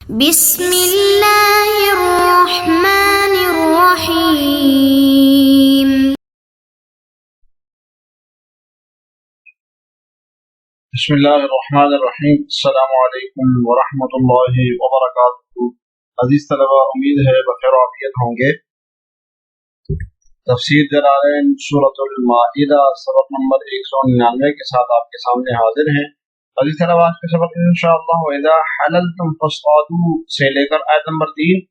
بسم اللہ الرحمن الرحیم. بسم اللہ الرحمن الرحیم. السلام علیکم ورحمۃ اللہ وبرکاتہ. عزیز طلبہ، امید ہے بخیر وعافیت ہوں گے. تفسیر جلالین سورۃ المائدہ سبق نمبر 199 کے ساتھ آپ کے سامنے حاضر ہیں. عزیز طلبہ، آج کے سبق انشاءاللہ وَإِذَا حَلَلْتُمْ فَاصْطَادُوا سے لے کر آیت نمبر 3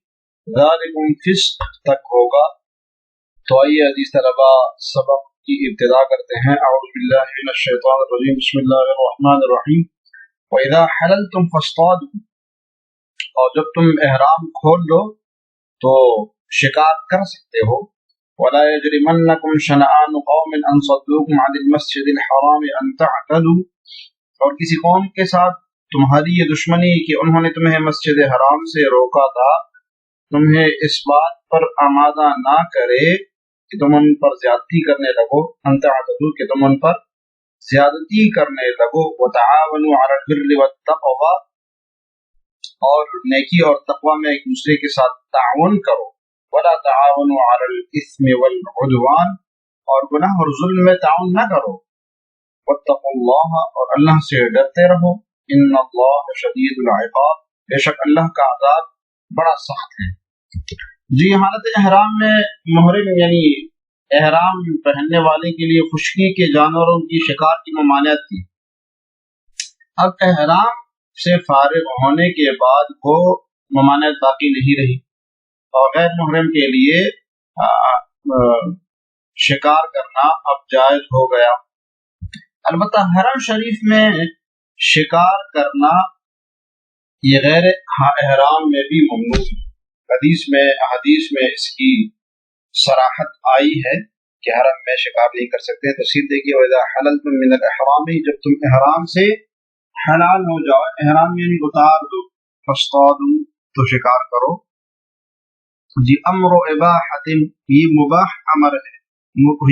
ذَلِكُمْ فِسْقٌ تک ہوگا. تو آئیے عزیز طلبہ سبق کی ابتدا کرتے ہیں. اعوذ باللہ من الشیطان الرجیم. بسم اللہ الرحمن الرحیم. وَإِذَا حَلَلْتُمْ فَاصْطَادُوا، اور جب تم احرام کھول لو تو شکار کر سکتے ہو. وَلَا يَجْرِمَنَّكُمْ شَنَآنُ قَوْمٍ أَن صَدُّوكُمْ عَنِ الْمَسْجِدِ الْحَرَامِ أَن تَعْتَدُوا، اور کسی قوم کے ساتھ تمہاری یہ دشمنی کہ انہوں نے تمہیں مسجد حرام سے روکا تھا، تمہیں اس بات پر آمادہ نہ کرے کہ تم ان پر زیادتی کرنے لگو. ان تعتدوا کہ تم ان پر زیادتی کرنے لگو. وتعاونوا علی البر والتقوی، اور نیکی اور تقوی میں ایک دوسرے کے ساتھ تعاون کرو. ولا تعاونوا علی الاثم والعدوان، اور گناہ اور ظلم میں تعاون نہ کرو. واتقوا اللہ، اور اللہ سے ڈرتے رہو. ان اللہ شدید العقاب، بے شک اللہ کا عذاب بڑا سخت ہے. جی، حالت احرام میں محرم یعنی احرام پہننے والے کے لیے خشکی کے جانوروں کی شکار کی ممانعت تھی. اب احرام سے فارغ ہونے کے بعد وہ ممانعت باقی نہیں رہی، اور غیر محرم کے لیے شکار کرنا اب جائز ہو گیا. البتہ حرم شریف میں شکار کرنا یہ غیر احرام میں بھی ممنوع ہے. حدیث میں اس کی صراحت آئی ہے کہ حرم میں شکار نہیں کر سکتے. تفسیر دیکھیے، وَإِذَا حَلَلْتُم مِّنَ الْإِحْرَامِ، جب تم احرام سے حلال ہو جاؤ، احرام یعنی اتار دو، فاصطادوا تو شکار کرو. جی، امر اباحت، یہ مباح امر ہے،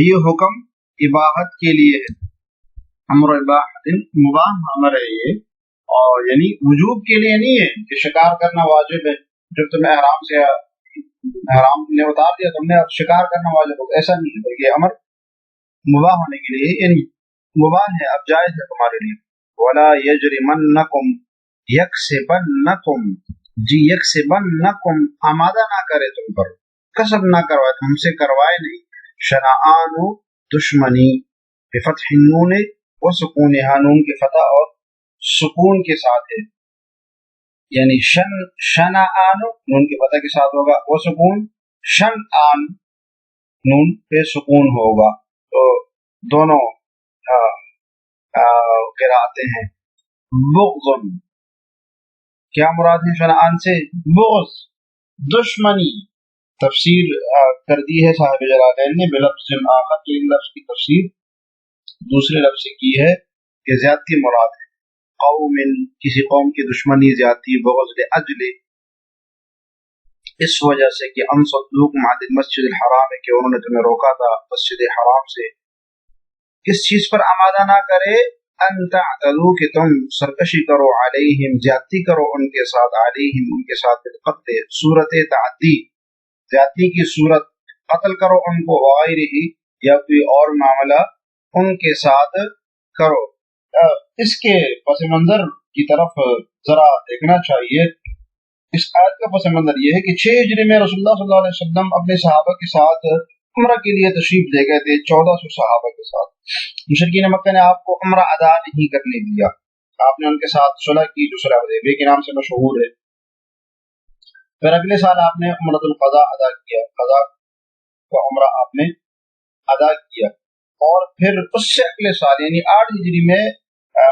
یہ حکم اباحت کے لیے ہے. امر اباحت مباح امر ہے یہ، اور یعنی وجوب کے لیے نہیں ہے کہ شکار کرنا واجب ہے. جب تم احرام نے اتار دیا تم نے اب شکار کرنا واجب ہوگا، ایسا نہیں ہے، بلکہ امر مباح ہونے کے لیے یعنی مباح ہے، اب جائز ہے تمہارے لیے. ولا یجرمنکم، یکسبنکم، جی یکسبنکم آمادہ نہ کرے تم پر، کسب نہ کروائے، تم سے کروائے نہیں. شنآن دشمنی، بفتح النون وسکونھا، نون کی فتح اور سکون کے ساتھ ہے، یعنی شنآن نون کی فتح کے ساتھ ہوگا، وسکون شنآن نون پہ سکون ہوگا. تو دونوں قرأتیں ہیں. بغض، کیا مراد ہے شنآن سے؟ بغض، دشمنی. تفسیر کر دی ہے صاحب جلالین نے بلفظ آخر، کہ ان لفظ کی تفسیر دوسرے لفظ سے کی ہے کہ زیادتی مراد ہے. قوم، کسی قوم کی دشمنی، زیادتی. بغض لاجل، اس وجہ سے کہ ان صدوکم عن المسجد الحرام، کہ انہوں نے تمہیں روکا تھا مسجد حرام سے. کس چیز پر آمادہ نہ کرے؟ ان تعتدوا، کہ تم سرکشی کرو، علیہم زیادتی کرو ان کے ساتھ، علیہم ان کے ساتھ، بالقتل صورت تعدی، زیادتی کی صورت، قتل کرو ان کو، وغیرہ یا کوئی اور معاملہ ان کے ساتھ کرو. اس کے پس منظر کی طرف ذرا دیکھنا چاہیے. اس آیت کا پس منظر یہ ہے کہ 6 ہجری میں رسول اللہ صلی اللہ علیہ وسلم اپنے صحابہ کے ساتھ عمرہ کے لیے تشریف لے گئے تھے، 1400 صحابہ کے ساتھ. مشرکین مکہ نے آپ کو عمرہ ادا نہیں کرنے دیا. آپ نے ان کے ساتھ صلح کی، جو صلح حدیبیہ کے نام سے مشہور ہے. پھر اگلے سال آپ نے عمرۃ القضاء ادا کیا، قضاء کا عمرہ آپ نے ادا کیا. اور پھر اس سے اگلے سال یعنی 8 ہجری میں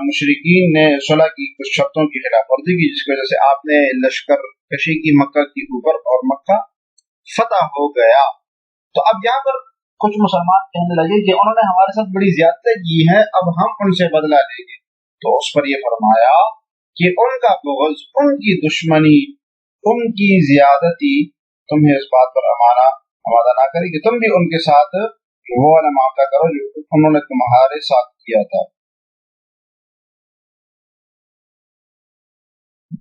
مشرکین نے صلح کی کچھ شرطوں کی خلاف ورزی کی، جس کی وجہ سے آپ نے لشکر کشی کی مکہ کے اوپر، اور مکہ فتح ہو گیا. تو اب یہاں پر کچھ مسلمان کہنے لگے کہ انہوں نے ہمارے ساتھ بڑی زیادتی کی ہے، اب ہم ان سے بدلہ لیں گے. تو اس پر یہ فرمایا کہ ان کا بغض، ان کی دشمنی، ان کی زیادتی تمہیں اس بات پر آمادہ نہ کرے کہ تم بھی ان کے ساتھ وہ والا معاملہ کرو جو انہوں نے تمہارے ساتھ کیا تھا.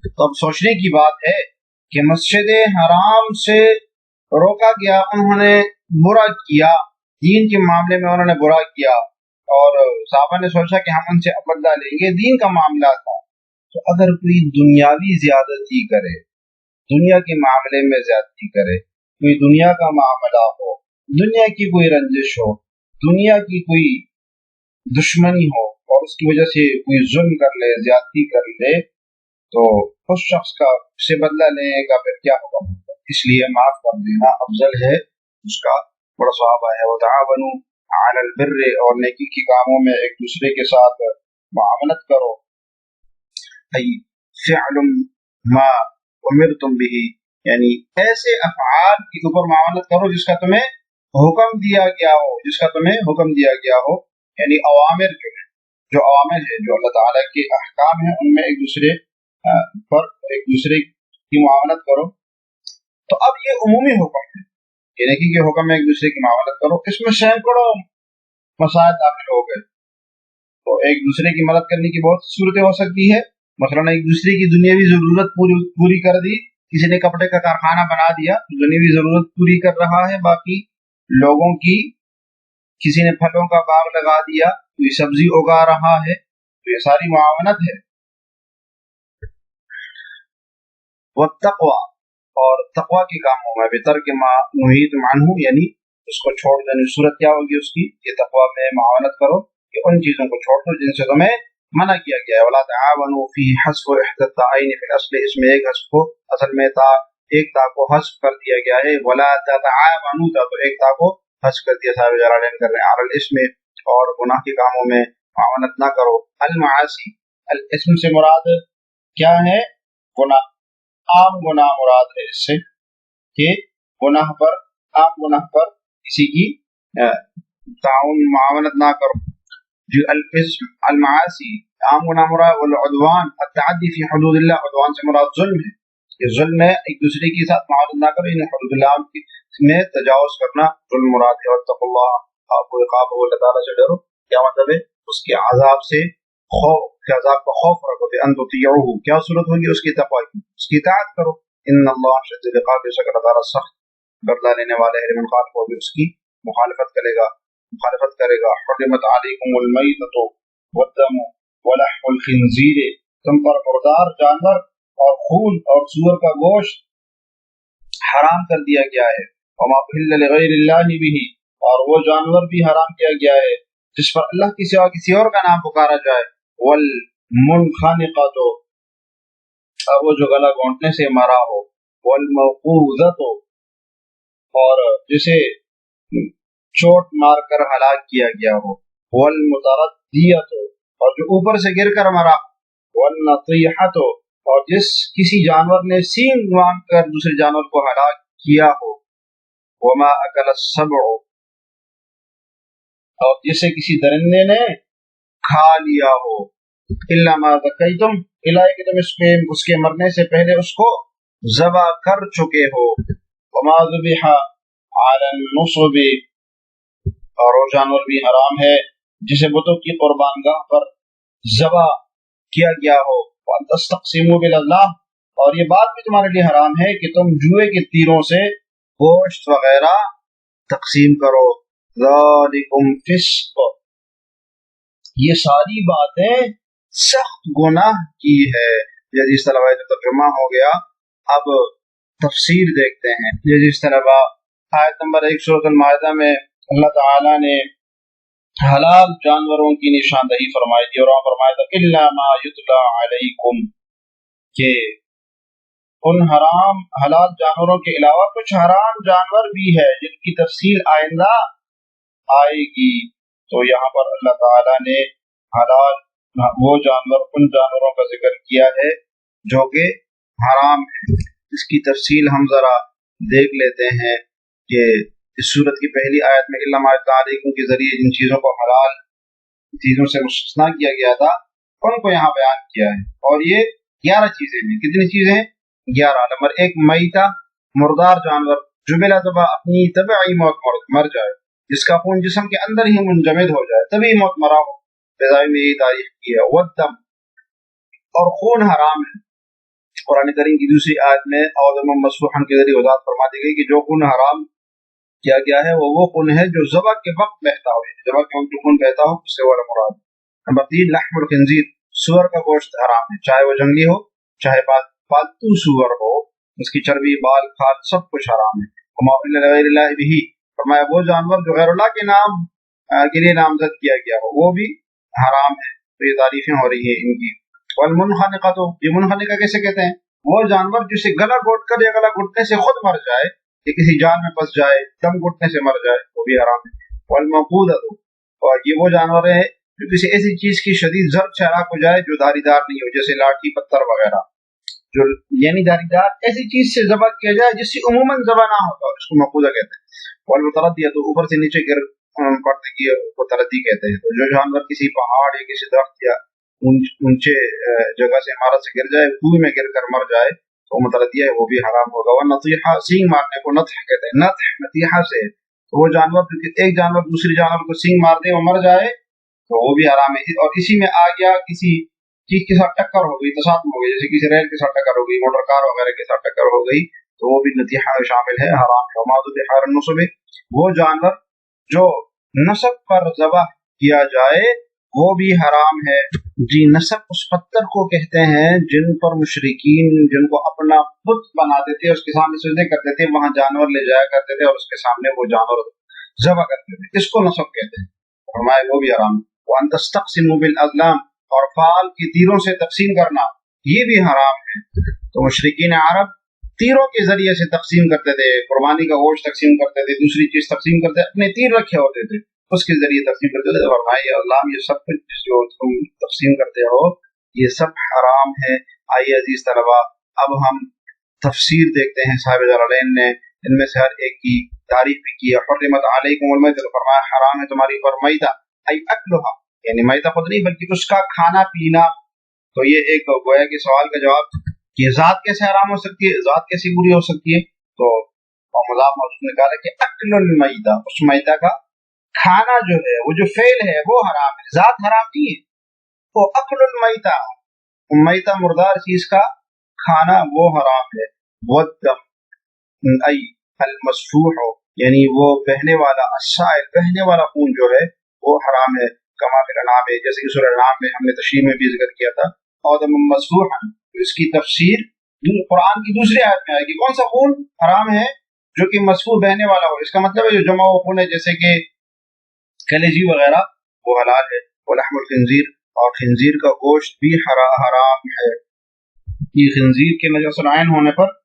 تو اب سوچنے کی بات ہے کہ مسجد حرام سے روکا گیا، انہوں نے برا کیا، دین کے معاملے میں انہوں نے برا کیا، اور صحابہ نے سوچا کہ ہم ان سے بدلہ لیں گے، دین کا معاملہ تھا۔ تو اگر کوئی دنیاوی زیادتی کرے، دنیا کے معاملے میں زیادتی کرے، کوئی دنیا کا معاملہ ہو، دنیا کی کوئی رنجش ہو، دنیا کی کوئی دشمنی ہو، اور اس کی وجہ سے کوئی ظلم کر لے، زیادتی کر لے، تو اس شخص کا سے بدلہ لینے کا پھر کیا حکم ہوگا؟ اس لیے معاف کر دینا افضل ہے، اس کا بڑا ثواب ہے۔ وتعاونوا علی البر، اور نیکی کے کاموں میں ایک دوسرے کے ساتھ معاونت کرو، ای فعل ما امرتم به، یعنی ایسے افعال کے اوپر معاونت کرو جس کا تمہیں حکم دیا گیا ہو، جس کا تمہیں حکم دیا گیا ہو، یعنی اوامر جو اوامر ہے، جو اللہ تعالیٰ کے احکام ہیں، ان میں ایک دوسرے پر ایک دوسرے کی معاونت کرو۔ تو اب یہ عمومی حکم ہے، یہ نہیں کہ حکم میں ایک دوسرے کی معاونت کرو، اس میں سینکڑوں مسائل داخل ہو گئے۔ تو ایک دوسرے کی مدد کرنے کی بہت صورتیں ہو سکتی ہے، مثلا ایک دوسرے کی دنیاوی ضرورت پوری کر دی، کسی نے کپڑے کا کارخانہ بنا دیا، دنیاوی ضرورت پوری کر رہا ہے، باقی لوگوں کی، کسی نے پھلوں کا باغ لگا دیا، کوئی سبزی اگا رہا ہے، تو یہ ساری معاونت ہے۔ والتقوی، اور تقوی کے کاموں میں بترک ما نہیتم عنہ، یعنی اس کو چھوڑ دینے، صورت کیا ہوگی اس کی؟ یہ تقوی میں معاونت کرو کہ ان چیزوں کو چھوڑ دو جن سے تمہیں منع کیا گیا ہے۔ ولا تعاونوا فی حذف احد التعین فی الاصل، اس میں ایک حذف کو اصل میں ایک تا کو حذف کر دیا گیا ہے، ولا تتعاونوا تو ایک تا کو حذف کر دیا، صاحب جلالین کر رہے ہیں، علی الاسم، اور گناہ کے کاموں میں معاونت نہ کرو۔ المعاصی، الاسم سے مراد کیا ہے؟ گناہ، عام گناہ مراد ہے اس سے، کہ گناہ پر، عام گناہ پر کسی کی تعاون معاونت نہ کرو۔ جو الاسم المعاصی، عام گناہ مراد، والعدوان التعدی فی حدود اللہ، عدوان سے مراد ظلم ہے، کہ ظلم ہے، ایک دوسرے کے ساتھ معاونت نہ کرو، یعنی حدود اللہ میں تجاوز کرنا ظلم مراد ہے۔ واتقوا اللہ، آپ کو عقاب ہو، اللہ تعالیٰ سے ڈرو، کیا مطلب ہے؟ اس کے عذاب سے خوف، کے عذاب کا خوف رکھو، ان تطیعوہ، کیا صورت ہوگی اس کی تقوی کی؟ اس کی اطاعت کرو۔ ان اللہ شدید العقاب، بے شک اللہ تعالیٰ سخت بدلہ لینے والے ہے، لمن خالف، بھی اس کی مخالفت کرے گا، حرمت علیکم المیتۃ والدم ولحم الخنزیر، تم پر مردار جانور اور خون اور سور کا گوشت حرام کر دیا گیا ہے، وما اہل لغیر اللہ به، اور وہ جانور بھی حرام کیا گیا ہے جس پر اللہ کے سوا کسی اور کا نام پکارا جائے، والمنخنقۃ، اور وہ جو گلا گھونٹنے سے مرا ہو، والموقوذۃ، اور جسے چوٹ مار کر ہلاک کیا گیا ہو، والمتردیۃ، اور جو اوپر سے گر کر مرا، والنطیحۃ، اور جس کسی جانور نے سینگ مانگ کر دوسرے جانور کو ہلاک کیا ہو، وما اکل السبع، اور جسے کسی درندے نے کھا لیا ہو، الا ما ذکیتم، الا کہ تم اس کے مرنے سے پہلے اس کو ذبح کر چکے ہو، وما ذبح علی النصب، اور وہ جانور بھی حرام ہے جسے بتوں کی قربان گاہ پر ذبح کیا گیا ہو، وان تستقسموا بالازلام، اور یہ بات بھی تمہارے لیے حرام ہے کہ تم جوئے کے تیروں سے گوشت وغیرہ تقسیم کرو، ذالکم فسق، یہ ساری باتیں سخت گناہ کی ہے۔ یہ جس طرح ترجمہ ہو گیا، اب تفسیر دیکھتے ہیں۔ یہ جس طرح آیت نمبر 1 سورۃ المائدہ میں اللہ تعالی نے حلال جانوروں کی نشاندہی فرمائی تھی، اور وہاں فرمایا تھا الا ما یتلی علیکم، کہ ان حلال جانوروں کے علاوہ کچھ حرام جانور بھی ہے جن کی تفصیل آئندہ آئے گی۔ تو یہاں پر اللہ تعالی نے حلال وہ جانور، ان جانوروں کا ذکر کیا ہے جو کہ حرام ہے۔ اس کی تفصیل ہم ذرا دیکھ لیتے ہیں کہ اس صورت کی پہلی آیت میں الا ما یتلی علیکم کے ذریعے جن چیزوں کو حلال چیزوں سے مستثنیٰ کیا گیا تھا ان کو یہاں بیان کیا ہے، اور یہ 11 چیزیں ہیں۔ کتنی چیزیں ہیں؟ 11۔ نمبر 1 میتہ، مردار جانور، جو بلا تبع اپنی طبعی موت مر جائے، جس کا خون جسم کے اندر ہی منجمد ہو جائے، تبھی موت مرا ہو، فضائی میں یہی تعریف کی ہے۔ والدم، اور خون حرام ہے، قرآن کریم کی دوسری آیت میں اعظم مصفوحن کے ذریعے وضاحت فرما دی گئی کہ جو خون حرام کیا گیا ہے وہ خون ہے جو ذبح کے وقت بہتا ہو، ذبح کے وقت جو خون بہتا ہو اس سے وہ مراد۔ نمبر 3 لحم الخنزیر، سور کا گوشت حرام ہے، چاہے وہ جنگلی ہو چاہے پالتو سور ہو، اس کی چربی بال کھال سب کچھ حرام ہے۔ وما اہل لغیر اللہ بھی، فرمایا وہ جانور جو غیر اللہ کے نام کے لیے نامزد کیا گیا ہو وہ بھی حرام ہے۔ تو یہ تعریفیں ہو رہی ہیں ان کی۔ والمنخنقۃ، یہ منخنقہ کیسے کہتے ہیں؟ وہ جانور جسے گلا گھونٹ کر یا گلا گھٹنے سے خود مر جائے کہ کسی جان میں پھنس جائے، دم گھٹنے سے مر جائے، وہ بھی حرام ہے۔ والموقوذۃ، اور یہ وہ جانور ہیں جو کسی ایسی چیز کی شدید ضرب سے ہلاک ہو جائے جو دھاری دار نہیں ہو، جیسے لاٹھی پتھر وغیرہ، جو یعنی دھاری دار ایسی چیز سے ذبح کیا جائے جس سے عموماً ذبح نہ ہوتا، اس کو موقوذہ کہتے ہیں۔ والمتردیۃ، اوپر سے نیچے گر پڑنے کی کو تردی کہتے ہیں۔ تو جو جانور کسی پہاڑ یا کسی درخت یا اونچے جگہ سے عمارت سے گر جائے، کنویں میں گر کر مر جائے تو متردیہ ہے، وہ بھی حرام ہوگا۔ والنطیحہ، سینگ مارنے کو نطح کہتے ہیں، نطح نطیحہ سے تو وہ جانور ایک جانور دوسری جانور کو سینگ مار دے اور مر جائے تو وہ بھی حرام ہے۔ اور اسی میں آ گیا کسی چیز کے ساتھ ٹکر ہو گئی، تصادم ہو گئی، جیسے کسی ریل کے ساتھ ٹکر ہو گئی، موٹر کار وغیرہ کے ساتھ ٹکر ہو گئی تو وہ بھی نطیحہ شامل ہے، حرام ہے۔ وما ذبح علی النصب، وہ جانور جو نصب پر ذبح کیا جائے وہ بھی حرام ہے۔ جی، نصب اس پتھر کو کہتے ہیں جن پر مشرکین جن کو اپنا بت بناتے تھے، اس کے سامنے سجدے کرتے تھے، وہاں جانور لے جایا کرتے تھے اور اس کے سامنے وہ جانور ذبح کرتے تھے، اس کو نصب کہتے ہیں، فرمایا وہ بھی حرام ہے۔ وان تستقسموا بالازلام، اور فال کی تیروں سے تقسیم کرنا یہ بھی حرام ہے۔ تو مشرکین عرب تیروں کے ذریعے سے تقسیم کرتے تھے، قربانی کا گوشت تقسیم کرتے تھے، دوسری چیز تقسیم کرتے تھے، اپنے تیر رکھے ہوتے تھے اس کے ذریعے تقسیم کرتے تھے۔ فرمایا اللہ یہ سب کچھ جو تم تقسیم کرتے ہو یہ سب حرام ہے۔ آئیے عزیز طلبہ اب ہم تفسیر دیکھتے ہیں، صاحب جلالین نے ان میں سے ہر ایک کی تعریف بھی کی ہے۔ حرمت علیکم المیتۃ، فرمایا حرام ہے تمہاری پر میتہ، ای اکلھا، یعنی میتہ خود نہیں بلکہ اس کا کھانا پینا۔ تو یہ ایک گویا کہ سوال کا جواب کہ ذات کیسے حرام ہو سکتی ہے، ذات کیسی بری ہو سکتی ہے؟ تو مضاف موصوف نے کہا کہ اکل المیتہ، اس میتہ کا کھانا جو ہے، وہ جو فعل ہے وہ حرام ہے، ذات حرام نہیں ہے۔ تو اکل المیتہ، میتہ مردار چیز کا کھانا وہ حرام ہے۔ والدم، ای المسفوح، یعنی وہ بہنے والا، السائل بہنے والا خون جو ہے وہ حرام ہے۔ کما فی الانعام، جیسے کہ سورہ الانعام میں ہم نے تشریح میں بھی ذکر کیا تھا، اور دم مسفوحا، اس کی تفسیر قرآن کی دوسری آیت میں آئے گی۔ کون سا خون حرام ہے؟ جو کہ مسفوح بہنے والا ہو، اس کا مطلب ہے جو جمع ہوا خون ہے، جیسے کہ کلیجی وغیرہ، وہ حلال ہے۔ ولحم الخنزیر، اور خنزیر کا گوشت بھی حرام ہے۔ یہ خنزیر کے نجس العین ہونے پر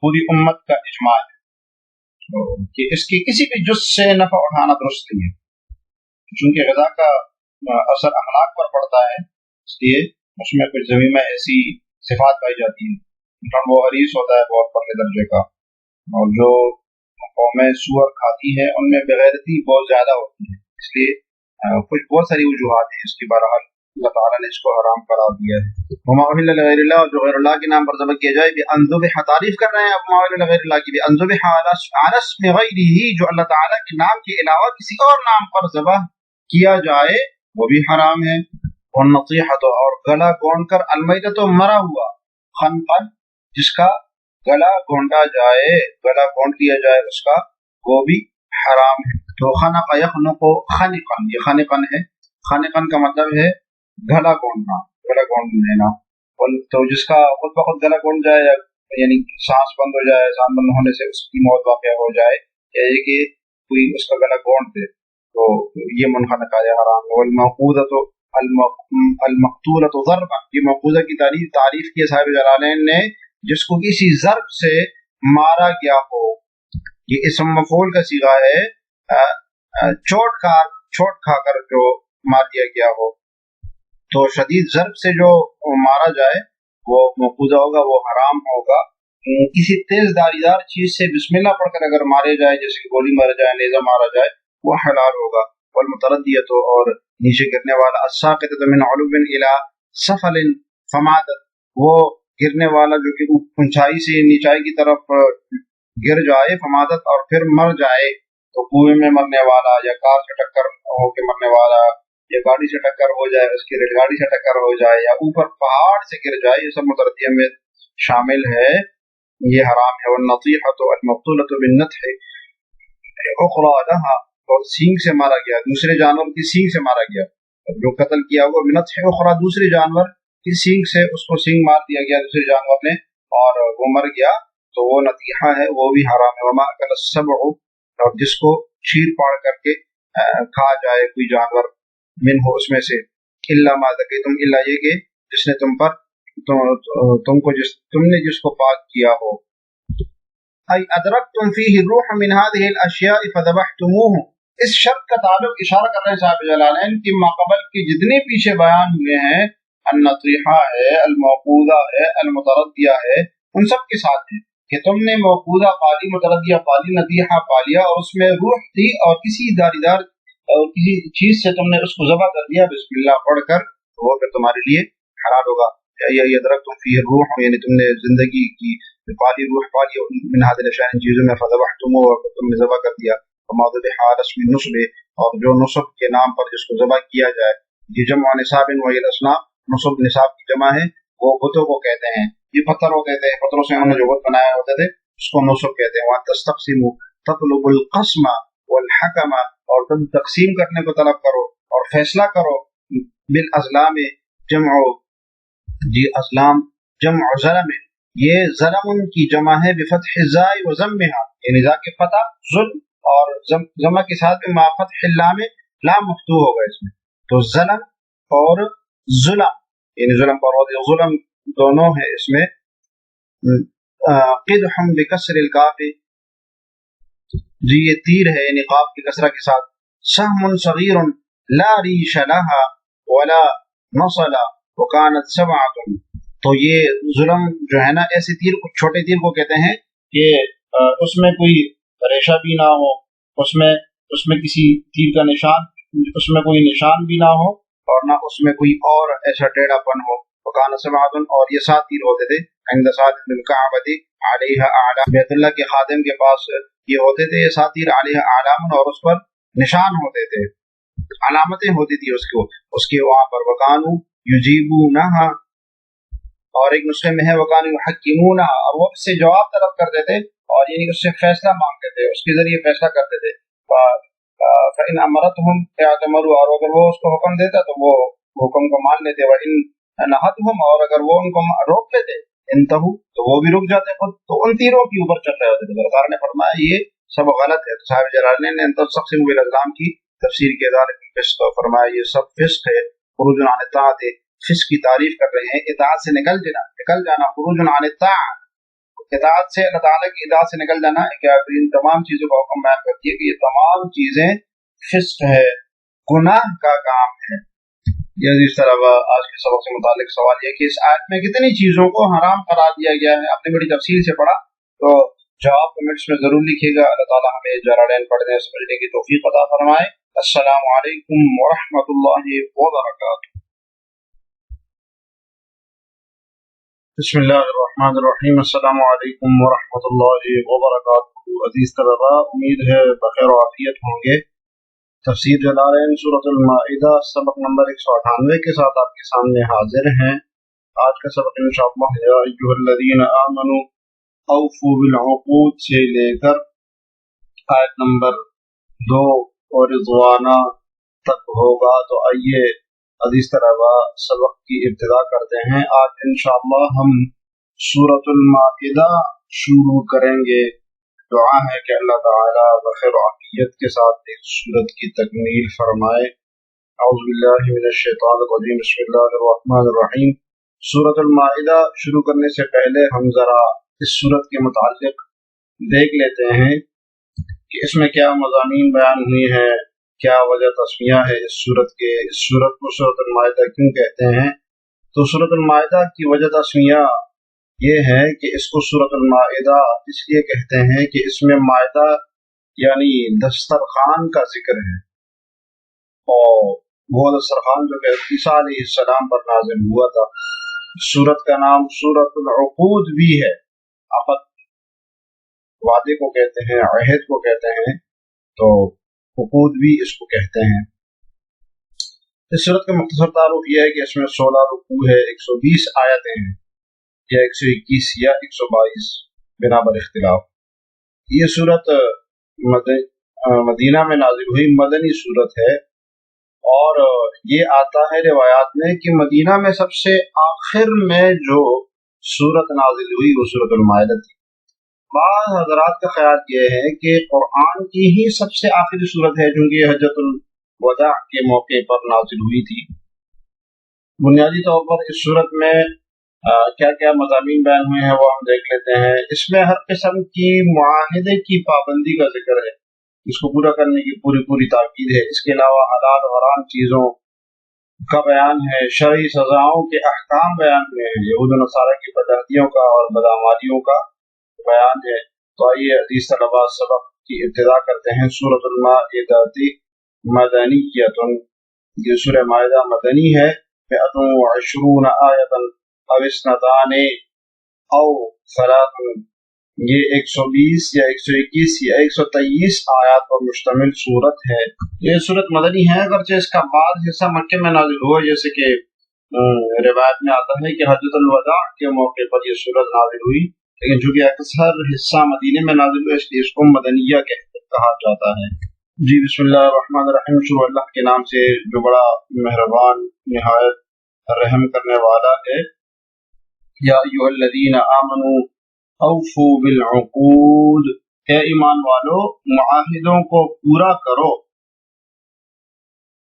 پوری امت کا اجماع ہے کہ اس کی کسی بھی جز سے نفع اٹھانا درست نہیں ہے، چونکہ غذا کا اثر اخلاق پر پڑتا ہے، اس لیے اس میں کچھ زمین میں ایسی صفات پائی جاتی ہیں، مثلاً وہ حریص ہوتا ہے بہت پرلے درجے کا، اور جو قومیں سور کھاتی ہیں ان میں بغیرتی بہت زیادہ ہوتی ہے، اس لیے کچھ بہت ساری وجوہات ہیں اس کی، بہرحال اللہ تعالیٰ نے اس کو حرام قرار دیا ہے۔ وما اہل لغیر اللہ، اور جو غیر اللہ کے نام پر ذبح کیا جائے، بأن ذبح، تعریف کر رہے ہیں وما اہل لغیر اللہ کی، بأن ذبح علی اسم غیرہ، جو اللہ تعالیٰ کے نام کے علاوہ کسی اور نام پر ذبح کیا جائے وہ بھی حرام ہے۔ والنطیحۃ، اور گلا گونڈ کر، المیتۃ مرا ہوا، خنقا، جس کا گلا گونڈا جائے، گلا گونڈ کیا جائے اس کا، وہ بھی حرام ہے۔ تو خنق یخنق خنقن، یہ خنقن ہے، خنقن کا مطلب ہے گلا گونڈنا، گلا گونڈ لینا۔ تو جس کا خود بخود گلا گونڈ جائے، یعنی سانس بند ہو جائے، سانس بند ہونے سے اس کی موت واقع ہو جائے، یا یہ کہ کوئی اس کا گلا گونڈ دے، تو یہ منخنقہ ہے، حرام ہے۔ والموقوذۃ المقتولۃ ضربا، یہ موقوذہ کی تعریف کی صاحب جلالین نے، جس کو کسی ضرب سے مارا گیا ہو۔ یہ اسم مفعول کا صیغہ ہے، چوٹ کھا کر جو مار دیا گیا ہو، تو شدید ضرب سے جو مارا جائے وہ موقوذہ ہوگا، وہ حرام ہوگا۔ کسی تیز داریدار چیز سے بسم اللہ پڑھ کر اگر مارے جائے، جیسے کہ گولی مارا جائے، نیزہ مارا جائے، وہ حلال ہوگا۔ والمتردیۃ، اور نیچے گرنے والا، الساقطۃ من علو الی سفل فماتت، وہ گرنے والا جو کہ اونچائی سے نیچائی کی طرف گر جائے، فماتت، اور پھر مر جائے، تو کنویں میں مرنے والا، یا کار سے ٹکر ہو کے مرنے والا، یا گاڑی سے ٹکر ہو جائے، اس کی ریل گاڑی سے ٹکر ہو جائے، یا اوپر پہاڑ سے گر جائے، یہ سب متردیہ میں شامل ہے، یہ حرام ہے۔ والنطیحۃ المقتولۃ بالنطح اخری لها، اور سینگ سے مارا گیا، دوسرے جانور کی سینگ سے مارا گیا، جو قتل کیا ہوا بنطح اخری، دوسرے جانور کی سینگ سے اس کو سینگ مار دیا گیا دوسرے جانور نے اور وہ مر گیا، تو وہ نطیحہ ہے، وہ بھی حرام ہے۔ وما اکل السبع، اور جس کو چیر پاڑ کر کے کھا جائے کوئی جانور، من ہو اس میں سے، الا ما ذکیتم، الا یہ کہ جس نے تم پر تم نے جس کو پاک کیا ہو، ای ادرکتم فیہ الروح من هذه الاشیاء فذبحتموه، اس شرط کا تعلق اشارہ کر رہے ہیں صاحب جلالین کہ ماقبل کے جتنے پیچھے بیان ہوئے ہیں، النطیحہ ہے، الموقوذہ ہے، المتردیہ ہے، ان سب کے ساتھ ہے کہ تم نے موقوذہ پالی، متردیہ پالی، نطیحہ پالیا اور اس میں روح تھی اور کسی داریدار اور کسی چیز سے تم نے اس کو ذبح کر دیا بسم اللہ پڑھ کر، تو وہ پھر تمہارے لیے حلال ہوگا۔ یا ادرکتم فیہ الروح، یعنی تم نے زندگی کی پالی، روح پالی من هذه الاشیاء، ان چیزوں میں، فذبحتموه، اور تم نے ذبح کر دیا، وما ذبح علی اسم النصب، اور جو نصب کے نام پر جس کو ذبح کیا جائے، یہ جمع نصاب وہی الاسنام، نصب نصاب کی جمع ہے، وہ بتوں کو کہتے ہیں، یہ پتھر ہوتے تھے، پتھروں سے انہوں نے جو بت بنایا ہوتے تھے اس کو نصب کہتے ہیں۔ وان تستقسموا تطلب القسم والحکم، اور تم تقسیم کرنے کو طلب کرو اور فیصلہ کرو، بالازلام، جمع جی ازلام جمع ظلم، یہ ظلم کی جمع ہے، بفتح الزاء و ضمها، یعنی زا کے فتح ظلم اور ضمہ کے ساتھ میں مع فتح اللام، لام مفتوح ہوگا اس میں، تو ظلم اور ظلم، یعنی ظلم پر ظلم دونوں ہے اس میں۔ قدح بکسر القاف، جی یہ تیر ہے یعنی قاف کی کسرہ کے ساتھ۔ سهم صغیر لا ریش لها ولا نصل وکانت سبعۃ، تو یہ ظلم جو ہے نا، ایسے تیر کو، چھوٹے تیر کو کہتے ہیں کہ اس میں کوئی ریشہ بھی نہ ہو، اس میں کسی تیر کا نشان، اس میں کوئی نشان بھی نہ ہو اور نہ اس میں کوئی اور ایسا ٹیڑھا پن ہو۔ وکانت سبعۃ، اور یہ 7 تیر ہوتے تھے، عند سعد بن الکعبۃ علیہ اعلام، بیت اللہ کے خادم کے پاس یہ ہوتے تھے، یہ 7 تیر، علیہ اعلام، اور اس پر نشان ہوتے تھے، علامتیں ہوتی تھی اس کے وہاں پر۔ وکانو یجیبونہا، اور ایک نسخے میں ہے وکانو یحکمونہا، اور وہ اس سے جواب طلب کرتے تھے اور یعنی اس سے فیصلہ مانگتے تھے، اس کے ذریعے فیصلہ کرتے تھے۔ فإن امرتهم اعتمروا، اور اگر وہ اس کو حکم دیتا تو وہ حکم کو مان لیتے، وإن نہتهم، اور اگر وہ ان کو روک لیتے، انتہوا، تو وہ بھی رک جاتے خود، تو ان تیروں کے اوپر چل رہے ہوتے تھے۔ سرکار نے فرمایا یہ سب غلط ہے۔ صاحب جلالین نے تستقسموا بالازلام کی تفسیر کے ذالک الفسق، فرمایا یہ سب فسق ہے، خروج عن الطاعت، فسق کی تعریف کر رہے ہیں، اطاعت سے نکل جانا، خروج عن الطاعت، اطاعت سے، اللہ تعالیٰ کی اطاعت سے نکل جانا، کہ ان تمام چیزوں کا حکم بیان کرتی ہے کہ یہ تمام چیزیں فسق ہے، گناہ کا کام ہے۔ یہ اس طرح آج کے سبق سے متعلق سوال یہ کہ اس آیت میں کتنی چیزوں کو حرام قرار دیا گیا ہے، آپ نے بڑی تفصیل سے پڑھا، تو جواب کمنٹس میں ضرور لکھیے گا۔ اللہ تعالیٰ ہمیں جلالین پڑھنے سمجھنے کی توفیق عطا فرمائے۔ السلام علیکم ورحمۃ اللہ وبرکاتہ۔ بسم اللہ الرحمن الرحیم، السلام علیکم ورحمۃ اللہ وبرکاتہ۔ عزیز طلباء، امید ہے بخیر و عافیت ہوں گے۔ تفسیر جلالین سورۃ المائدہ سبق نمبر 198 کے ساتھ آپ کے سامنے حاضر ہیں۔ آج کا سبق انشاءاللہ یا ایھا الذین آمنوا اوفوا بالعقود سے لے کر آیت نمبر 2 اور رضوانہ تک ہوگا۔ تو آئیے عزیز طلباء سبق کی ابتدا کرتے ہیں۔ آج انشاءاللہ ہم سورۃ المائدہ شروع کریں گے۔ دعا ہے کہ اللہ تعالیٰ بخیر و عافیت کے ساتھ اس سورت کی تکمیل فرمائے۔ اعوذ باللہ من الشیطان الرجیم، بسم اللہ الرحمن الرحیم۔ سورۃ المائدہ شروع کرنے سے پہلے ہم ذرا اس سورت کے متعلق دیکھ لیتے ہیں کہ اس میں کیا مضامین بیان ہوئی ہیں، کیا وجہ تسمیہ ہے اس سورت کے، اس سورت کو سورۃ المائدہ کیوں کہتے ہیں۔ تو سورۃ المائدہ کی وجہ تسمیہ یہ ہے کہ اس کو سورۃ المائدہ اس لیے کہتے ہیں کہ اس میں مائدہ یعنی دسترخوان کا ذکر ہے، اور وہ دسترخوان جو کہ عیسیٰ علیہ السلام پر نازل ہوا تھا۔ سورت کا نام سورۃ العقود بھی ہے، عقد وعدے کو کہتے ہیں، عہد کو کہتے ہیں، تو عقود بھی اس کو کہتے ہیں۔ اس سورت کا مختصر تعارف یہ ہے کہ اس میں 16 رکوع ہے، 120 آیتیں ہیں۔ یا 121 یا 122 بنا بر اختلاف۔ یہ صورت مدینہ میں نازل ہوئی مدنی صورت ہے، اور یہ آتا ہے روایات میں کہ مدینہ میں سب سے آخر میں جو صورت نازل ہوئی وہ صورت المائدہ تھی۔ بعض حضرات کا خیال یہ ہے کہ قرآن کی ہی سب سے آخری صورت ہے، چونکہ یہ حجۃ الوداع کے موقع پر نازل ہوئی تھی۔ بنیادی طور پر اس صورت میں کیا کیا مضامین بیان ہوئے ہیں وہ ہم دیکھ لیتے ہیں۔ اس میں ہر قسم کی معاہدے کی پابندی کا ذکر ہے، اس کو پورا کرنے کی پوری تاکید ہے۔ اس کے علاوہ حلال و حرام چیزوں کا بیان ہے، شرعی سزاؤں کے احکام بیان ہوئے ہیں، یہود و نصارہ کی بدعتیوں کا اور بدعمالیوں کا بیان ہے۔ تو آئیے عزیز طلباء سبق کی ابتدا کرتے ہیں۔ سورۃ المائدہ مدنیۃ، یہ سورہ مائدہ مدنی ہے۔ 120 آیۃ او اثنتان او ثلاث، یہ 120 یا 121 یا 123 آیات پر مشتمل صورت ہے۔ یہ صورت مدنی ہے، اگرچہ اس کا بعض حصہ مکے میں نازل ہوا، جیسے کہ روایت میں آتا ہے کہ حجۃ الوداع کے موقع پر یہ صورت نازل ہوئی، لیکن چونکہ اکثر حصہ مدینے میں نازل ہوا اس لیے اس کو مدنیہ کہا جاتا ہے۔ جی بسم اللہ الرحمن الرحیم، شروع اللہ کے نام سے جو بڑا مہربان نہایت رحم کرنے والا ہے۔ یا ایھا الذین آمنوا اوفوا بالعقود، اے ایمان والو معاہدوں کو پورا کرو۔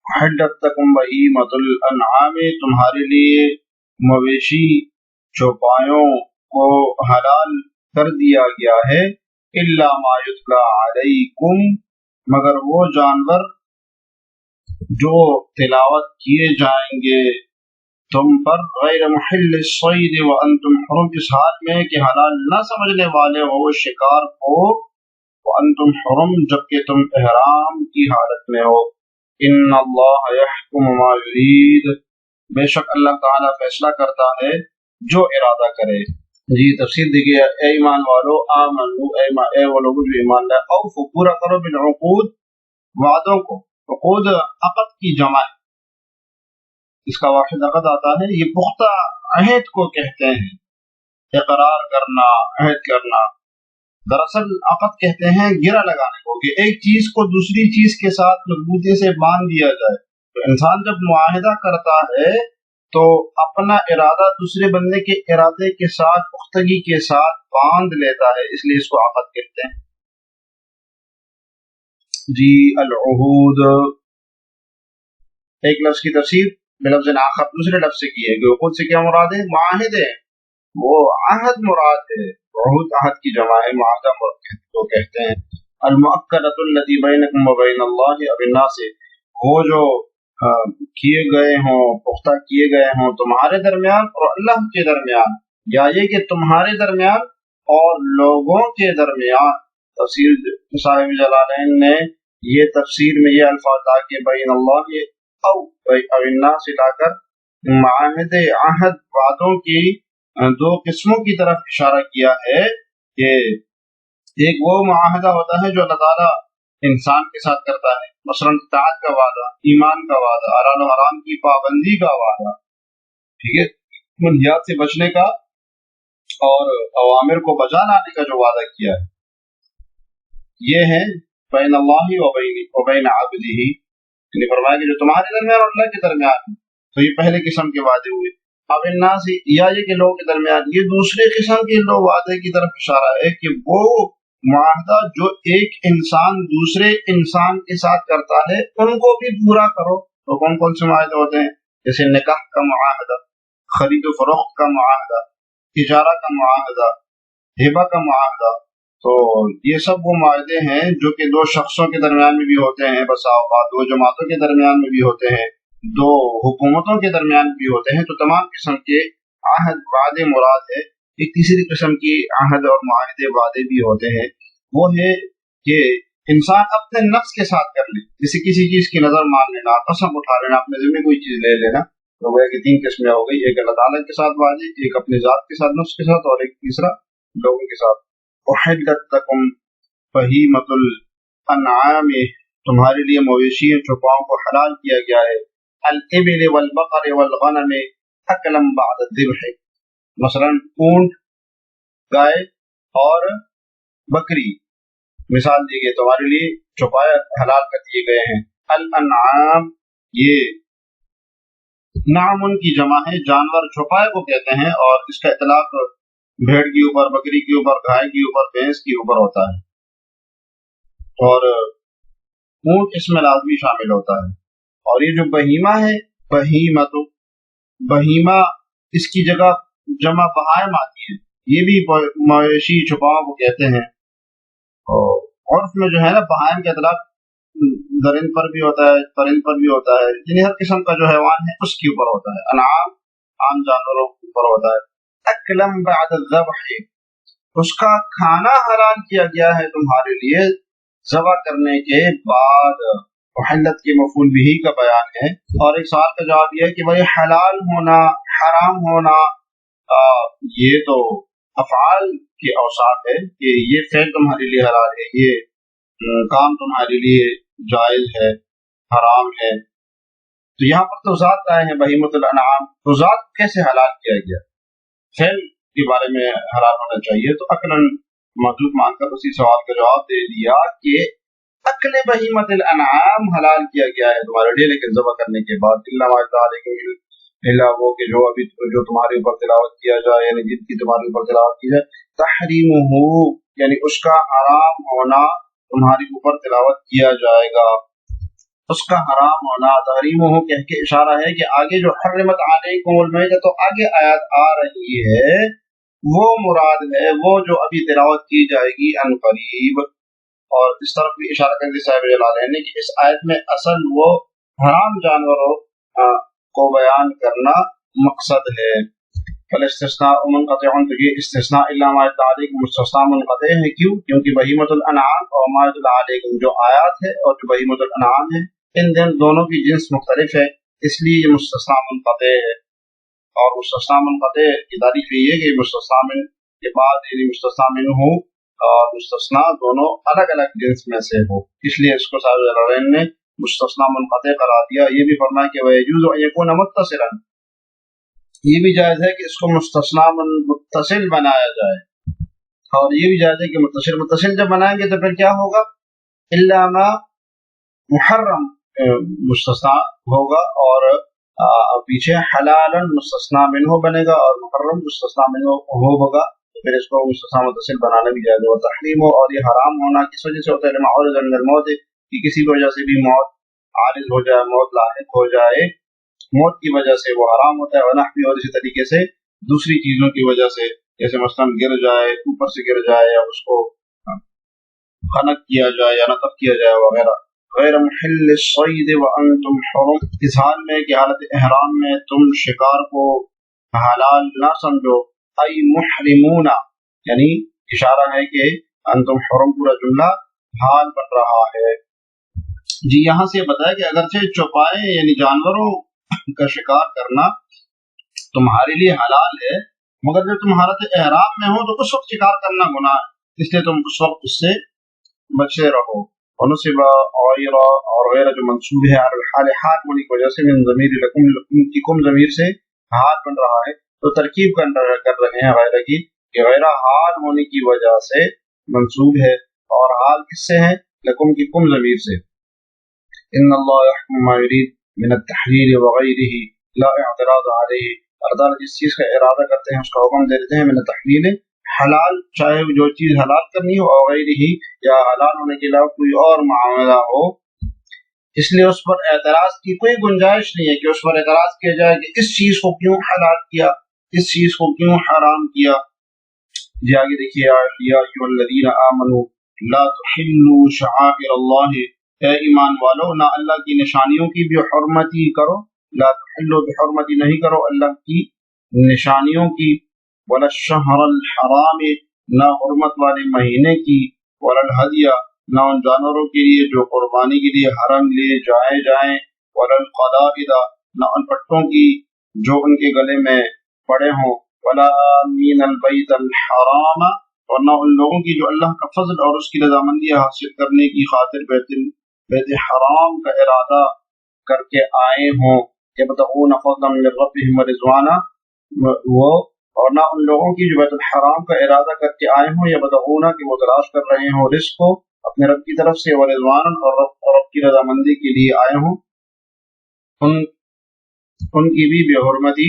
حلت لکم بہیمۃ الانعام، تمہارے لیے مویشی چوپایوں کو حلال کر دیا گیا ہے۔ الا ما یتلی علیکم، مگر وہ جانور جو تلاوت کیے جائیں گے تم پر، غیر محل الصید وانتم حرم، اس حال میں کہ حلال نہ سمجھنے والے ہو شکار کو، وانتم حرم، جبکہ تم احرام کی حالت میں ہو۔ ان اللہ یحکم ما یرید، بے شک اللہ تعالیٰ فیصلہ کرتا ہے جو ارادہ کرے۔ جی تفسیر دیکھیے، اے ایمان والو، آمنو، اے وہ لوگ جو ایمان لائے، اوفو، پورا کرو، بالعقود، وعدوں کو۔ عقود عقد کی جمع، اس کا واحد عقد آتا ہے، یہ پختہ عہد کو کہتے ہیں، اقرار کرنا، عہد کرنا۔ دراصل عقد کہتے ہیں گرہ لگانے کو، کہ ایک چیز کو دوسری چیز کے ساتھ مضبوطی سے باندھ دیا جائے۔ تو انسان جب معاہدہ کرتا ہے تو اپنا ارادہ دوسرے بندے کے ارادے کے ساتھ پختگی کے ساتھ باندھ لیتا ہے، اس لیے اس کو عقد کہتے ہیں۔ جی العہود، ایک لفظ کی تفسیر بلفظ آخر دوسرے لفظ سے کی ہے کہ عقود سے کیا مراد ہے؟ معاہدے، وہ عہد مراد ہے، عہد عہد کی جمع ہے، معاہدہ کو کہتے ہیں۔ المؤکدۃ التی بینکم وبین اللہ، اب الناس، وہ جو کیے گئے ہوں، پختہ کیے گئے ہوں تمہارے درمیان اور اللہ کے درمیان، یا یہ کہ تمہارے درمیان اور لوگوں کے درمیان۔ تفسیر صاحب جلالین نے یہ تفسیر میں یہ الفاظ لا کے بین اللہ او الناس لا کر معاہد، عہد، وعدوں کی دو قسموں کی طرف اشارہ کیا ہے، کہ ایک وہ معاہدہ ہوتا ہے جو اللہ تعالیٰ انسان کے ساتھ کرتا ہے، مثلا اطاعت کا وعدہ، ایمان کا وعدہ، حلال و حرام کی پابندی کا وعدہ، ٹھیک ہے، منہیات سے بچنے کا اور اوامر کو بجا لانے کا جو وعدہ کیا ہے، یہ ہے بین اللہ و بین عبدہ، یعنی فرمایا کہ جو تمہارے درمیان اور اللہ کے درمیان، تو یہ پہلے قسم کے وعدے ہوئے۔ اب الناس، یا یہ کہ لوگوں کے درمیان، یہ دوسرے قسم کے لوگ وعدے کی طرف اشارہ ہے، کہ وہ معاہدہ جو ایک انسان دوسرے انسان کے ساتھ کرتا ہے ان کو بھی پورا کرو۔ تو کون کون سے معاہدے ہوتے ہیں؟ جیسے نکاح کا معاہدہ، خرید و فروخت کا معاہدہ، تجارہ کا معاہدہ، ہبہ کا معاہدہ۔ تو یہ سب وہ معاہدے ہیں جو کہ دو شخصوں کے درمیان میں بھی ہوتے ہیں، بسا اوقات دو جماعتوں کے درمیان میں بھی ہوتے ہیں، دو حکومتوں کے درمیان بھی ہوتے ہیں۔ تو تمام قسم کے عہد، وعدے مراد ہے۔ ایک تیسری قسم کی عہد اور معاہدے، وعدے بھی ہوتے ہیں، وہ ہے کہ انسان اپنے نفس کے ساتھ کر لے، جیسے کسی چیز کی نظر مان لینا، قسم اٹھا لینا، اپنے ذمہ کوئی چیز لے لینا۔ تو وہ کہ تین قسمیں ہو گئی، ایک اللہ تعالیٰ کے ساتھ وعدے، ایک اپنی ذات کے ساتھ، نفس کے ساتھ، اور ایک تیسرا لوگوں کے ساتھ۔ احلت لکم بہیمۃ الانعام، تمہارے لیے مویشی چوپاؤں کو حلال کیا گیا ہے۔ الابل والبقر والغنم اکلا بعد الذبح، مثلا اونٹ، گائے اور بکری مثال دی گئی، تمہارے لیے چوپائے حلال کر دیے گئے ہیں۔ الانعام یہ نعم کی جمع ہے، جانور چوپائے کو کہتے ہیں، اور اس کا اطلاق بھیڑ کے اوپر، بکری کے اوپر، گائے کے اوپر، بھینس کے اوپر ہوتا ہے، اور اونٹ اس میں لازمی شامل ہوتا ہے۔ اور یہ جو بہیمہ ہے، بہیمہ اس کی جگہ جمع بہائم آتی ہے، یہ بھی مویشی چھپاؤ کو کہتے ہیں، اور اس میں جو ہے نا بہائم کا اطلاق درند پر بھی ہوتا ہے، پرند پر بھی ہوتا ہے، یعنی ہر قسم کا جو حیوان ہے اس کے اوپر ہوتا ہے۔ انعام عام جانوروں کے اوپر ہوتا ہے۔ اکلم بعد الذبح، اس کا کھانا حلال کیا گیا ہے تمہارے لیے ذبح کرنے کے بعد۔ محلت کے مفعول بھی کا بیان ہے، اور ایک سوال کا جواب یہ ہے کہ بھائی حلال ہونا، حرام ہونا، یہ تو افعال کے اوصاف ہے کہ یہ فعل تمہارے لیے حلال ہے، یہ کام تمہارے لیے جائز ہے، حرام ہے، تو یہاں پر تو ذات آئے ہیں بہیمۃ الانعام، تو ذات کیسے حلال کیا گیا؟ فعل کے بارے میں حلال ہونا چاہیے، تو عقلاً مطلوب مان کر اسی سوال کا جواب دے دیا کہ عقل بہیمۃ الانعام حلال کیا گیا ہے تمہارے لیے، لیکن ذبح کرنے کے بعد الا وہ کہ جو ابھی جو تمہارے اوپر تلاوت کیا جائے، یعنی جن کی تمہارے اوپر تلاوت کی جائے، تحریمہ یعنی اس کا حرام ہونا تمہارے اوپر تلاوت کیا جائے گا، اس کا حرام ہونا، تحریمہ کہہ کے اشارہ ہے کہ آگے جو حرمت علیکم المیتۃ تو آگے آیات آ رہی ہے وہ مراد ہے، وہ جو ابھی تلاوت کی جائے گی ان قریب۔ اور اس طرف بھی اشارہ کرتے صاحب جلالین نے کہ اس آیت میں اصل وہ حرام جانوروں کو بیان کرنا مقصد ہے۔ فالاستثناء منقطع، تو یہ استثناء الا ما يتلى علیکم مستثنیٰ منقطع ہے، کیوں؟ کیونکہ بہیمۃ الانعام اور ما يتلى علیکم جو آیات ہے اور جو بہیمۃ الانعام ہے ان دونوں کی جنس مختلف ہے، اس لیے یہ مستثنیٰ منقطع ہے۔ اور مستثنیٰ منقطع کی تعریف یہ ہے کہ مستثنیٰ من کے بعد یعنی مستثنیٰ منہ اور مستثنیٰ دونوں الگ الگ جنس میں سے ہو، اس لیے اس کو صاحب جلالین نے مستثنیٰ منقطع قرار دیا۔ یہ بھی فرمایا کہ وَيَجُوزُ أَن يَكُونَ مُتَّصِلًا، یہ بھی جائز ہے کہ اس کو مستثنیٰ متصل بنایا جائے، اور یہ بھی جائز ہے کہ متصل جب بنائیں گے تو پھر کیا ہوگا؟ إِلَّا مَا محرم مستثنیٰ ہوگا، اور پیچھے حلالاً مستثنیٰ منہ بنے گا اور محرم مستثنیٰ منہ ہوگا، پھر اس کو مستثنیٰ متصل بنانا بھی جائز ہے۔ تحریم اور یہ حرام ہونا کس وجہ سے ہوتا ہے؟ لما عرض من الموت، کہ کسی وجہ سے بھی موت عارض ہو جائے، موت لاحق ہو جائے، موت کی وجہ سے وہ حرام ہوتا ہے۔ ونحوی، اور اسی طریقے سے دوسری چیزوں کی وجہ سے، جیسے مثلاً گر جائے، اوپر سے گر جائے، یا اس کو خنق کیا جائے یا نقب کیا جائے وغیرہ۔ غیر محل الصید وانتم حرم، اس حال میں کہ حالت احرام میں تم شکار کو حلال نہ سمجھو، ای محرمون یعنی اشارہ ہے کہ انتم حرم پورا جملہ حال بن رہا ہے۔ جی یہاں سے بتایا کہ اگرچہ چوپائے یعنی جانوروں کا شکار کرنا تمہارے لیے حلال ہے، مگر جب تم حالت احرام میں ہو تو اس وقت شکار کرنا گناہ ہے، اس لیے تم اس وقت اس سے بچے رہو۔ ونصب غیرہ، اور غیرہ جو منصوب ہے علی الحال، حال ہونے کی وجہ سے، من ضمیر لکم، کی کم ضمیر سے حال بن رہا ہے، تو ترکیب کر رہے ہیں غیرہ کی، کہ غیرہ حال ہونے کی وجہ سے منصوب ہے، اور حال کس سے ہے؟ لکم کی کم ضمیر سے۔ ان اللہ یحکم ما یرید من التحلیل وغیرہ لا اعتراض علیہ، اللہ تعالیٰ جس چیز کا ارادہ کرتے ہیں اس کا حکم دے دیتے ہیں، من التحلیل حلال، چاہے جو چیز حلال کرنی ہو، وغیرہ یا حلال ہونے کے علاوہ کوئی اور معاملہ ہو، اس لیے اس پر اعتراض کی کوئی گنجائش نہیں ہے کہ اس پر اعتراض کیا جائے کہ اس چیز کو کیوں حلال کیا، اس چیز کو کیوں حرام کیا۔ جی آگے دیکھیے، یا ایھا الذین آمنوا لا تحلوا شعائر اللہ، اے ایمان والو نہ اللہ کی نشانیوں کی بھی حرمتی کرو، لا تحلوا بحرمتی نہیں کرو اللہ کی نشانیوں کی، ولا الشہر الحرام نہ حرمت والے مہینے کی، ولا الہدی نہ ان جانوروں کے لیے جو قربانی کے لیے حرم لے جائیں، ولا القلائد نہ ان پٹوں کی جو ان کے گلے میں پڑے ہوں، ولا آمین البیت الحرام اور نہ ان لوگوں کی جو اللہ کا فضل اور اس کی رضامندی حاصل کرنے کی خاطر بیت حرام کا ارادہ کر کے آئے ہوں، یبتغون فضلا من ربهم ورضوانا، وہ اور نہ ان لوگوں کی جو بیت الحرام کا ارادہ کر کے آئے ہوں، یا بدغونا کہ وہ تلاش کر رہے ہوں رزق کو اپنے رب کی طرف سے، ورضوان اور رب کی رضامندی کے لیے آئے ہوں، ان کی بھی بے حرمتی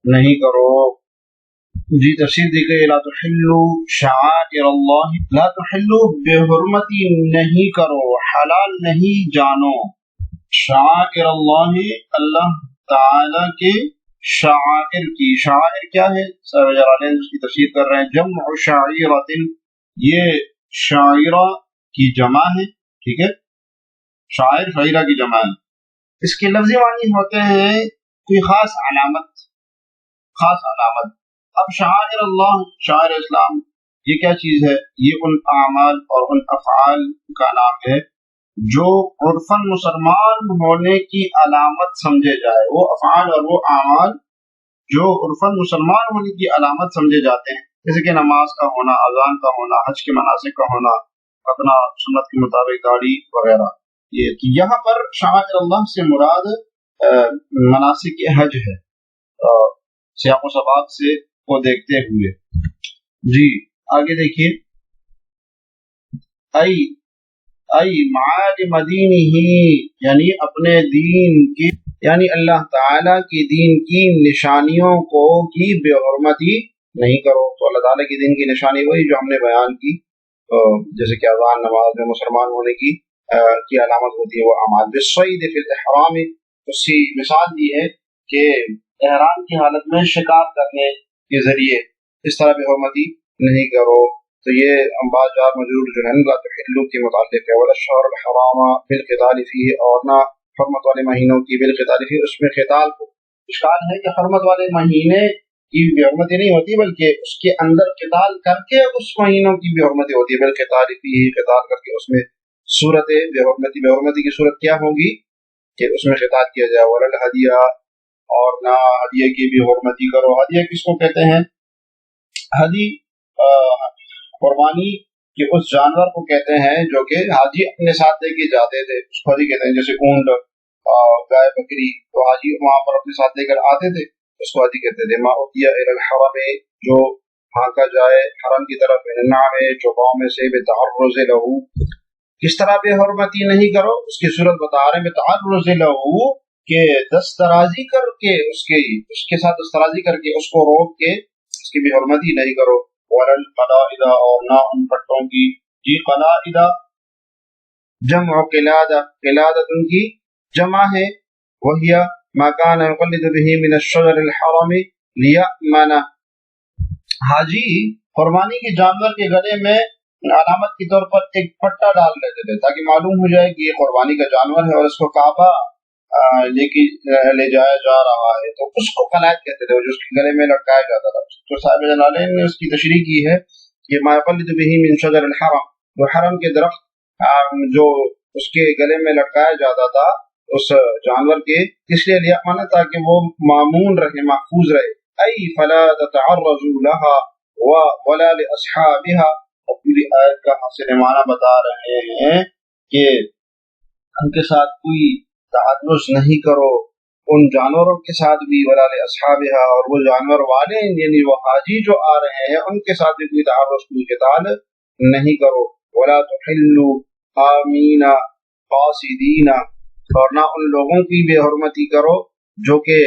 نہیں کرو۔ جی تفسیر دی گئی لا تحلوا شعائر اللہ، لا تحلوا بے حرمتی نہیں کرو، حلال نہیں جانو، شعائر اللہ اللہ تعالی کے شعائر کی۔ شعائر کیا ہے؟ سر جلالین اس کی تفسیر کر رہے ہیں جمع شعیرۃ، یہ شاعرہ کی جمع ہے، ٹھیک ہے، شاعر شاعرہ کی جمع ہے۔ اس کے لفظی معنی ہوتے ہیں کوئی خاص علامت، خاص علامت۔ اب شعائر اللہ، شعائر اسلام یہ کیا چیز ہے؟ یہ ان اعمال اور ان افعال کا نام ہے جو عرفاً مسلمان ہونے کی علامت سمجھے جائے، وہ افعال اور وہ اعمال جو عرفاً مسلمان ہونے کی علامت سمجھے جاتے ہیں، جیسے کہ نماز کا ہونا، اذان کا ہونا، حج کے مناسک کا ہونا، اپنا سنت کے مطابق داڑھی وغیرہ۔ یہ یہاں پر شعائر اللہ سے مراد مناسک حج ہے، سیاق و سباق سے کو دیکھتے ہوئے۔ جی آگے دیکھیے، ای معالم دینہ، یعنی اپنے دین کی، یعنی اللہ تعالیٰ کی دین کی نشانیوں کو کی بے حرمتی نہیں کرو۔ تو اللہ تعالیٰ کی دین کی نشانی وہی جو ہم نے بیان کی، جیسے کہ اذان، نماز میں مسلمان ہونے کی علامت ہوتی ہے وہ اعمال۔ بالصید فی الاحرام، اس کی مثال دی ہے کہ احرام کی حالت میں شکار کرنے کے ذریعے اس طرح بے حرمتی نہیں کرو۔ تو یہ بعض جار مجرور جو ہے لا تحلوا کے متعلق ہے، ولا الشهر الحرام بالقتال فيه، اور نہ حرمت والے مہینوں کی بالقتال فيه، اس میں قتال کو اشکال ہے کہ حرمت والے مہینے کی بے حرمتی نہیں ہوتی بلکہ اس کے اندر قتال کر کے اس مہینوں کی بے حرمتی ہوتی ہے۔ بالقتال فيه، قتال کر کے اس میں صورت بے حرمتی کی صورت کیا ہوگی کہ اس میں قتال کیا جائے۔ ولا الہدیہ، اور نہ ہدیہ کی بھی حرمتی کرو۔ ہدیہ کس کو کہتے ہیں؟ ہدی قربانی کے اس جانور کو کہتے ہیں جو کہ حاجی اپنے ساتھ لے کے جاتے تھے، اس کو ہدی کہتے ہیں۔ جیسے اونٹ، گائے، بکری، تو حاجی وہاں پر اپنے ساتھ لے کر آتے تھے، اس کو ہدی کہتے تھے۔ ما اہدی الی الحرم، جو ہانکا جائے حرم کی طرف، من النعم، چوپاؤں میں سے، بتعرض لہو، کس طرح بے حرمتی نہیں کرو، اس کی صورت بتا رہے ہیں۔ بتعرض لہو، کہ دسترازی کر کے اس کے ساتھ دسترازی کر کے اس کو روک کے اس کی بے حرمتی نہیں کرو۔ ولل قلائد، اور نہ ان پٹوں کی۔ جی قلائد جمع قلادہ، قلادۃ ان کی جمع ہے، وہی ما کان یقلد به من الشجر الحرام لیأمن۔ حاجی قربانی کے جانور کے گلے میں علامت کے طور پر ایک پٹا ڈال لیتے تھے تاکہ معلوم ہو جائے کہ یہ قربانی کا جانور ہے اور اس کو کعبہ لے جایا جا رہا ہے، تو اس کو قلائد کہتے تھے، جو اس کے گلے میں لٹکایا جاتا تھا۔ تو صاحب جلالین نے اس کی تشریح کی ہے کہ ما یقلد به من شجر الحرم، جو حرم کے درخت جو اس کے گلے میں لٹکایا جاتا تھا اس جانور کے، اس لیے لیأمن، تاکہ وہ مامون رہے، محفوظ رہے۔ ای فلا تتعرضوا لها ولا لاصحابها، اور پوری آیت کا حاصل معنی بتا رہے ہیں کہ ان کے ساتھ کوئی تعرض نہیں کرو، ان جانوروں کے ساتھ بھی، ولا لاصحابها، اور وہ جانور والے یعنی وہ حاجی جو آ رہے ہیں ان کے ساتھ بھی کوئی تعرض، کوئی قتال نہیں کرو۔ ولا تحلوا آمین قاصدین، اور نہ ان لوگوں کی بے حرمتی کرو جو کہ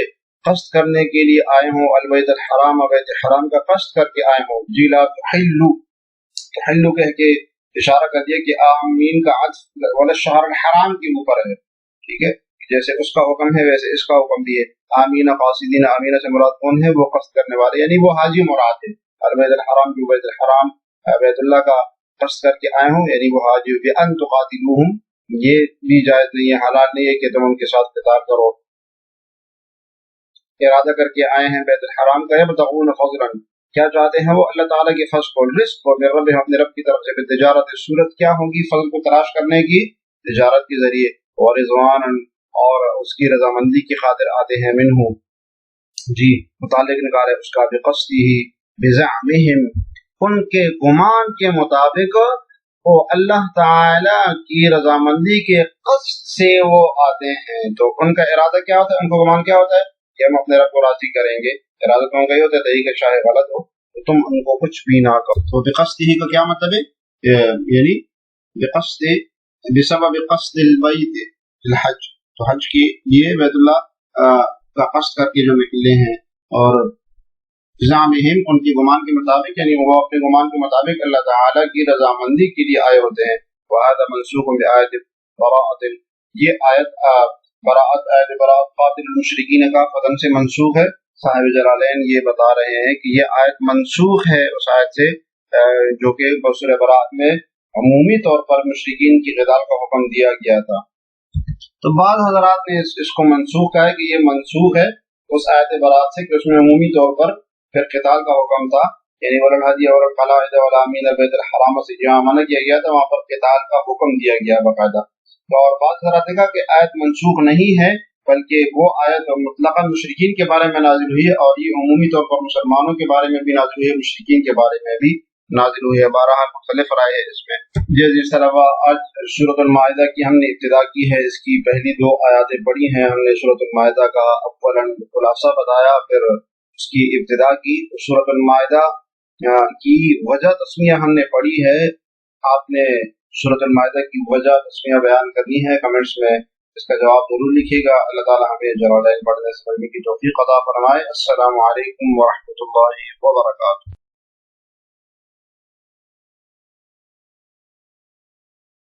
قصد کرنے کے لیے آئے ہوں البیت الحرام، بیت حرام کا قصد کر کے آئے ہوں۔ جی لا تحلوا، تحلوا کہہ کے اشارہ کر دیا کہ آمین کا عطف ولا الشہر الحرام کے اوپر ہے، ٹھیک ہے، جیسے اس کا حکم ہے ویسے اس کا حکم بھی ہے۔ آمین قاصدین، آمین سے مراد کون ہے؟ وہ قصد کرنے والے، یعنی وہ حاجی مراد ہے۔ البیت الحرام، جو بیت الحرام بیت اللہ کا قصد کر کے آئے ہوں یعنی وہ حاجی۔ بأن تقاتلوہم، یہ بھی جائز نہیں ہے، حلال نہیں ہے کہ تم ان کے ساتھ قتال کرو۔ ارادہ کر کے آئے ہیں بیت الحرام کا، یبتغون فضلا، کیا چاہتے ہیں وہ؟ اللہ تعالیٰ کے فضل کو، رزق، اور من رب، اپنے رب کی طرف سے۔ بالتجارت، صورت کیا ہوگی فضل کو تلاش کرنے کی؟ تجارت کے ذریعے۔ اور رضوان، اور اس کی رضامندی کی خاطر آتے ہیں۔ منہ، جی متعلق نکالے اس کا، بقصدہ، بزعمہم، ان کے گمان کے مطابق، وہ اللہ تعالی کی رضامندی کے قصد سے وہ آتے ہیں۔ تو ان کا ارادہ کیا ہوتا ہے، ان کا گمان کیا ہوتا ہے کہ ہم اپنے رب کو راضی کریں گے، ارادت میں گئی ہو تو طریقہ شاہ غلط ہو تو تم ان کو کچھ بھی نہ کرو. تو بقصد ہی کا کیا مطلب ہے؟ یعنی بقصد بسبب قصد البیت الحج، تو حج کی یہ بیت اللہ کا قصد کر کے جو نکلے ہیں، اور زعمہم ان کی گمان کے مطابق، یعنی وہ اپنے گمان کے مطابق اللہ تعالیٰ کی رضامندی کے لیے آئے ہوتے ہیں. وَهَذَا مَنْسُوخٌ بِآيَةِ بَرَاءَةٍ، یہ آیت براءت، آیت براءت قاتل المشرکین کا فتن سے منسوخ ہے. صاحب جلالین یہ بتا رہے ہیں کہ یہ آیت منسوخ ہے اس آیت سے جو کہ سورہ براءت میں عمومی طور پر مشرکین کی قتال کا حکم دیا گیا تھا. تو بعض حضرات نے اس کو منسوخ کہا ہے کہ یہ منسوخ ہے اس آیت براءت سے کہ اس میں عمومی طور پر پھر قتال کا حکم تھا، یعنی وللحدی اور القلائد والآمین بیت الحرام سے جہاں منع کیا گیا تھا وہاں پر قتال کا حکم دیا گیا باقاعدہ. اور بعض حضرات نے کہا کہ آیت منسوخ نہیں ہے بلکہ وہ آیت مطلقاً مشرکین کے بارے میں نازل ہوئی ہے، اور یہ عمومی طور پر مسلمانوں کے بارے میں بھی نازل ہوئی ہے، مشرکین کے بارے میں بھی نازل ہوئی ہے. بہرحال مختلف رائے ہے اس میں. جس طرح آج سورۃ المائدہ کی ہم نے ابتدا کی ہے، اس کی پہلی 2 آیاتیں پڑھی ہیں ہم نے. سورۃ المائدہ کا اولاً خلاصہ بتایا، پھر اس کی ابتدا کی. سورۃ المائدہ کی وجہ تسمیہ ہم نے پڑھی ہے. آپ نے سورۃ المائدہ کی وجہ تسمیہ بیان کرنی ہے، کمنٹس میں اس کا جواب ضرور لکھیے گا. اللہ تعالی ہمیں جلالین پڑھنے سمجھنے کی توفیق عطا فرمائے. السلام علیکم ورحمۃ اللہ وبرکاتہ.